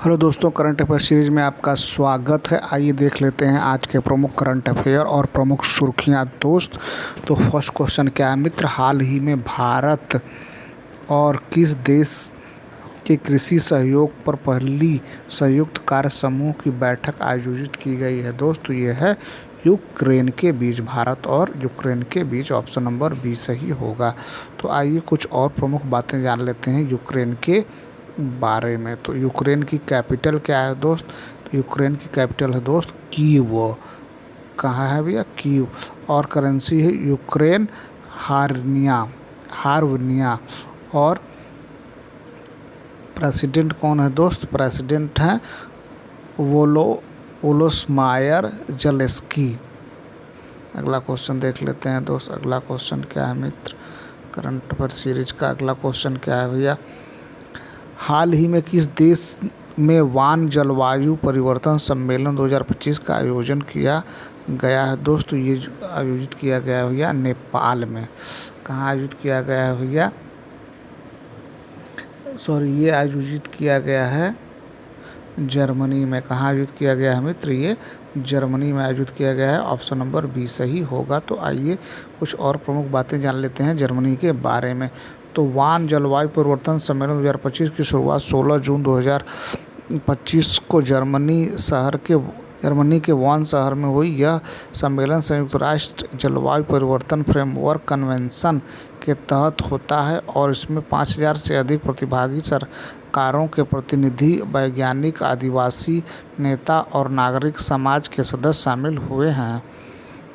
Hello दोस्तों, current affair series में आपका स्वागत है। आइए देख लेते हैं आज के प्रमुख करंट अफेयर और प्रमुख सुर्खियां दोस्त। तो फर्स्ट क्वेश्चन क्या है मित्र, हाल ही में भारत और किस देश के कृषि सहयोग पर पहली संयुक्त कार्य समूह की बैठक आयोजित की गई है। दोस्तों ये है यूक्रेन के बीच, भारत और यूक्रेन के बीच। ऑप्शन नंबर बी सही होगा। तो आइए कुछ और प्रमुख बातें जान लेते हैं यूक्रेन के बारे में। तो यूक्रेन की कैपिटल क्या है दोस्त? तो यूक्रेन की कैपिटल है दोस्त कीव। कहाँ है भैया? कीव। और करेंसी है यूक्रेन हार्वनिया। और प्रेसिडेंट कौन है दोस्त? प्रेसिडेंट हैं वोलोस्मायर जेलेंस्की। अगला क्वेश्चन देख लेते हैं दोस्त। अगला क्वेश्चन क्या है मित्र, करंट अफेयर सीरीज का अगला क्वेश्चन क्या है भैया, हाल ही में किस देश में वान जलवायु परिवर्तन सम्मेलन 2025 का आयोजन किया गया है? दोस्तों ये आयोजित किया गया है भैया नेपाल में। कहाँ आयोजित किया गया है भैया? ये आयोजित किया गया है जर्मनी में। कहाँ आयोजित किया गया है मित्र? ये जर्मनी में आयोजित किया गया है। ऑप्शन नंबर बी सही होगा। तो आइए कुछ और प्रमुख बातें जान लेते हैं जर्मनी के बारे में। तो वान जलवायु परिवर्तन सम्मेलन 2025 की शुरुआत 16 जून 2025 को जर्मनी के वान शहर में हुई। यह सम्मेलन संयुक्त राष्ट्र जलवायु परिवर्तन फ्रेमवर्क कन्वेंशन के तहत होता है और इसमें 5000 से अधिक प्रतिभागी सरकारों के प्रतिनिधि, वैज्ञानिक, आदिवासी नेता और नागरिक समाज के सदस्य शामिल हुए हैं।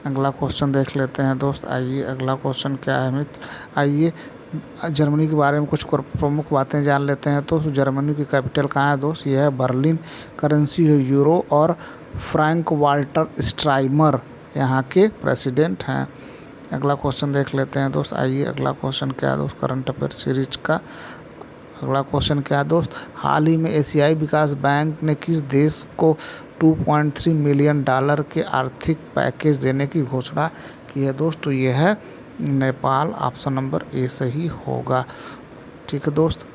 अगला क्वेश्चन देख लेते हैं दोस्त। आइए अगला क्वेश्चन क्या है मित्र, आइए जर्मनी के बारे में कुछ प्रमुख बातें जान लेते हैं। तो जर्मनी की कैपिटल कहाँ है दोस्त? ये है बर्लिन। करेंसी है यूरो और फ्रैंक वाल्टर स्ट्राइमर यहाँ के प्रेसिडेंट हैं। अगला क्वेश्चन देख लेते हैं दोस्त। आइए अगला क्वेश्चन क्या है दोस्त, करंट अफेयर सीरीज का अगला क्वेश्चन क्या है दोस्त, हाल ही में एशियाई विकास बैंक ने किस देश को $2.3 मिलियन के आर्थिक पैकेज देने की घोषणा की है? दोस्त तो ये है नेपाल। ऑप्शन नंबर ए सही होगा। ठीक है दोस्त,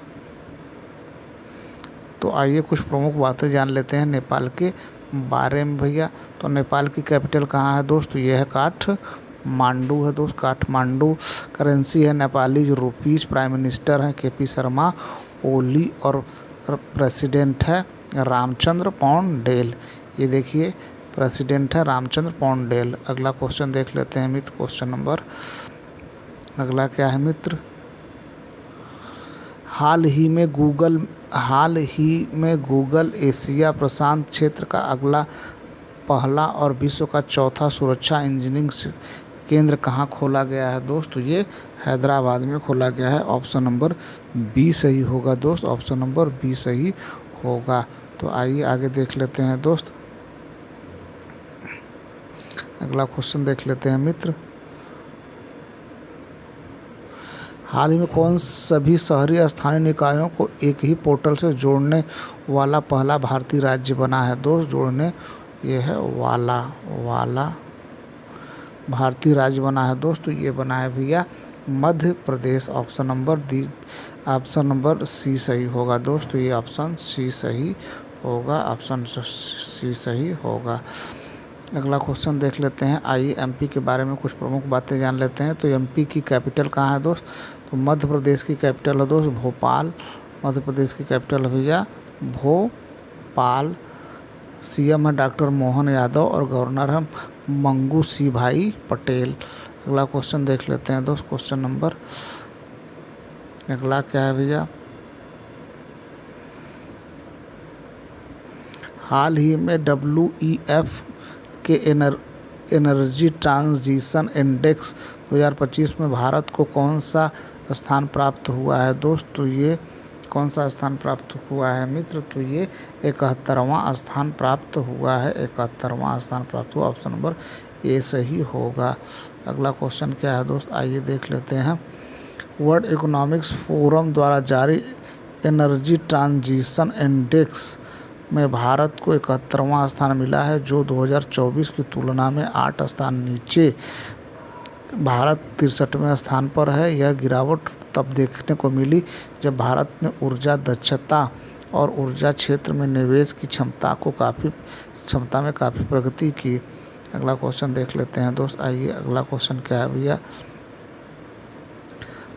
तो आइए कुछ प्रमुख बातें जान लेते हैं नेपाल के बारे में भैया। तो नेपाल की कैपिटल कहाँ है दोस्त? ये है काठमांडू है दोस्त, काठमांडू। करेंसी है नेपाली रुपीस। प्राइम मिनिस्टर हैं केपी शर्मा ओली और प्रेसिडेंट है रामचंद्र पौंडेल। ये देखिए प्रेसिडेंट है रामचंद्र पौंडेल। अगला क्वेश्चन देख लेते हैं मित्र। क्वेश्चन नंबर अगला क्या है मित्र, हाल ही में गूगल एशिया प्रशांत क्षेत्र का पहला और विश्व का चौथा सुरक्षा इंजीनियरिंग केंद्र कहाँ खोला गया है दोस्त? ये हैदराबाद में खोला गया है। ऑप्शन नंबर बी सही होगा दोस्त। ऑप्शन नंबर बी सही होगा। तो आइए आगे देख लेते हैं दोस्त। अगला क्वेश्चन देख लेते हैं मित्र, हाल ही में कौन सभी शहरी स्थानीय निकायों को एक ही पोर्टल से जोड़ने वाला पहला भारतीय राज्य बना है दोस्त? जोड़ने ये है वाला भारतीय राज्य बना है दोस्त। तो ये बना है भैया Madhya Pradesh. Option number C सही होगा दोस्त। तो ये ऑप्शन सी सही होगा। ऑप्शन सी सही होगा। अगला क्वेश्चन देख लेते हैं। आइए एमपी के बारे में कुछ प्रमुख बातें जान लेते हैं। तो एमपी की कैपिटल कहाँ है दोस्त? तो मध्य प्रदेश की कैपिटल है दोस्त भोपाल। मध्य प्रदेश की कैपिटल है भैया भोपाल। सीएम है डॉक्टर मोहन यादव और गवर्नर है मंगू सी भाई पटेल। अगला क्वेश्चन देख लेते हैं दोस्त। क्वेश्चन नंबर अगला क्या है भैया, हाल ही में WEF के एनर्जी ट्रांजिशन इंडेक्स 2025 में भारत को कौन सा स्थान प्राप्त हुआ है दोस्त? तो ये कौन सा स्थान प्राप्त हुआ है मित्र? तो ये 71वां स्थान प्राप्त हुआ है। 71वां स्थान प्राप्त हुआ। ऑप्शन नंबर ए सही होगा। अगला क्वेश्चन क्या है दोस्त? आइए देख लेते हैं। वर्ल्ड इकोनॉमिक्स फोरम द्वारा जारी एनर्जी ट्रांजिशन इंडेक्स में भारत को 71वां स्थान मिला है, जो 2024 की तुलना में 8 स्थान नीचे। भारत 63वें स्थान पर है। यह गिरावट तब देखने को मिली जब भारत ने ऊर्जा दक्षता और ऊर्जा क्षेत्र में निवेश की क्षमता में काफ़ी प्रगति की। अगला क्वेश्चन देख लेते हैं दोस्त। आइए अगला क्वेश्चन क्या है भैया।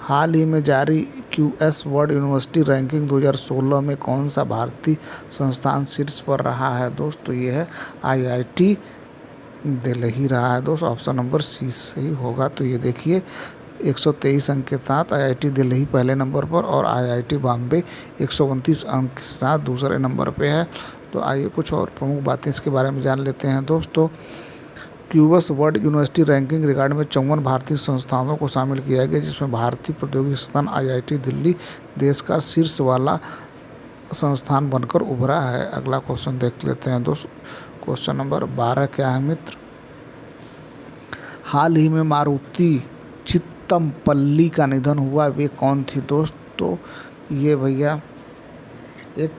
हाल ही में जारी क्यूएस वर्ल्ड यूनिवर्सिटी रैंकिंग 2016 में कौन सा भारतीय संस्थान शीर्ष पर रहा है दोस्त? तो ये है आईआईटी दिल्ली रहा है दोस्त। ऑप्शन नंबर सी सही होगा। तो ये देखिए 123 अंक के साथ आईआईटी दिल्ली पहले नंबर पर और आईआईटी बॉम्बे 129 अंक के साथ दूसरे नंबर पे है। तो आइए कुछ और प्रमुख बातें इसके बारे में जान लेते हैं दोस्तों। QS world university ranking record में 54 भारतीय संस्थानों को शामिल किया गया, जिसमें भारतीय प्रौद्योगिकी संस्थान आईआईटी दिल्ली देश का शीर्ष वाला संस्थान बनकर उभरा है। अगला क्वेश्चन देख लेते हैं दोस्त। क्वेश्चन नंबर 12 क्या है मित्र। हाल ही में मारुति चित्तमपल्ली का निधन हुआ, वे कौन थी दोस्त? तो ये भैया एक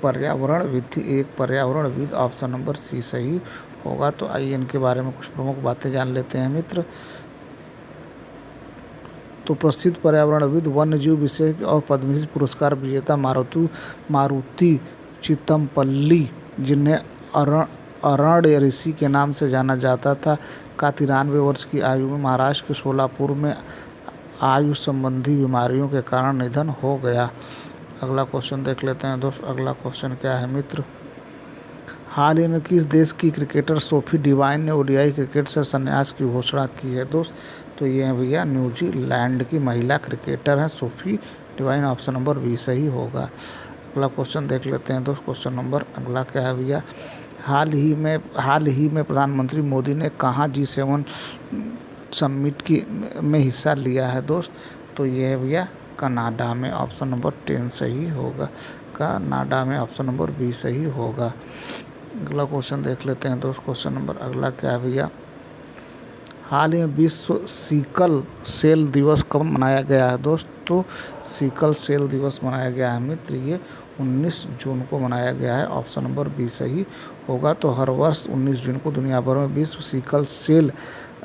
पर्यावरणविद ऑप्शन नंबर सी सही होगा। तो आइए इनके बारे में कुछ प्रमुख बातें जान लेते हैं मित्र। तो प्रसिद्ध पर्यावरणविद, वन्यजीव विशेषज्ञ और पद्मश्री पुरस्कार विजेता मारुति चित्तमपल्ली, जिन्हें अरण्य ऋषि के नाम से जाना जाता था, का 93 वर्ष की आयु में महाराष्ट्र के सोलापुर में आयु संबंधी बीमारियों के कारण निधन हो गया। अगला क्वेश्चन देख लेते हैं दोस्त। अगला क्वेश्चन क्या है मित्र। हाल ही में किस देश की क्रिकेटर सोफी डिवाइन ने ओडीआई क्रिकेट से संन्यास की घोषणा की है दोस्त? तो ये है भैया न्यूजीलैंड की महिला क्रिकेटर है Sophie Devine. Option number B सही होगा। अगला क्वेश्चन देख लेते हैं दोस्त। क्वेश्चन नंबर अगला क्या है भैया। हाल ही में प्रधानमंत्री मोदी ने कहाँ G7 समिट में हिस्सा लिया है दोस्त? तो ये है भैया कनाडा में। ऑप्शन नंबर 10 सही होगा। कनाडा में ऑप्शन नंबर बी सही होगा। अगला क्वेश्चन देख लेते हैं दोस्त। क्वेश्चन नंबर अगला क्या है भैया। हाल ही में विश्व सिकल सेल दिवस कब मनाया गया है दोस्त? तो सिकल सेल दिवस मनाया गया है मित्र, ये 19 जून को मनाया गया है। ऑप्शन नंबर बी सही होगा। तो हर वर्ष 19 जून को दुनिया भर में विश्व सिकल सेल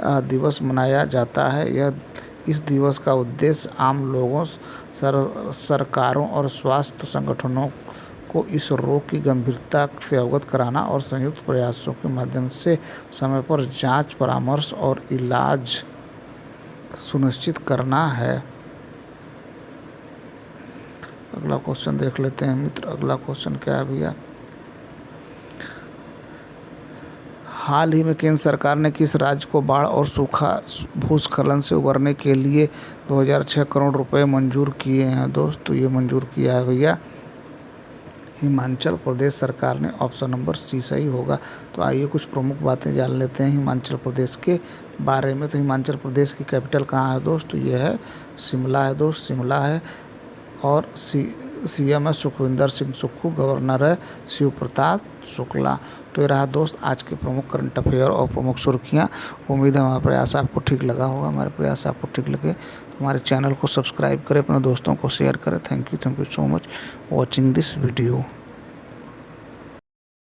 दिवस मनाया जाता है। इस दिवस का उद्देश्य आम लोगों, सरकारों और स्वास्थ्य संगठनों को इस रोग की गंभीरता से अवगत कराना और संयुक्त प्रयासों के माध्यम से समय पर जांच, परामर्श और इलाज सुनिश्चित करना है। अगला क्वेश्चन देख लेते हैं मित्र। अगला क्वेश्चन क्या है भैया। हाल ही में केंद्र सरकार ने किस राज्य को बाढ़ और सूखा भूस्खलन से उबरने के लिए 2006 करोड़ रुपए मंजूर किए हैं दोस्त? तो ये मंजूर किया है भैया हिमाचल प्रदेश सरकार ने। ऑप्शन नंबर सी सही होगा। तो आइए कुछ प्रमुख बातें जान लेते हैं हिमाचल प्रदेश के बारे में। तो हिमाचल प्रदेश की कैपिटल कहाँ है दोस्त? तो ये है शिमला है दोस्त, शिमला है। और सीएम है सुखविंदर सिंह सुक्खू, गवर्नर है शिव प्रताप शुक्ला। तो ये रहा दोस्त आज के प्रमुख करंट अफेयर और प्रमुख सुर्खियाँ। उम्मीद है हमारा प्रयास आपको ठीक लगा होगा। हमारे प्रयास आपको ठीक लगे तो हमारे चैनल को सब्सक्राइब करें, अपने दोस्तों को शेयर करें। Thank you so much watching this video.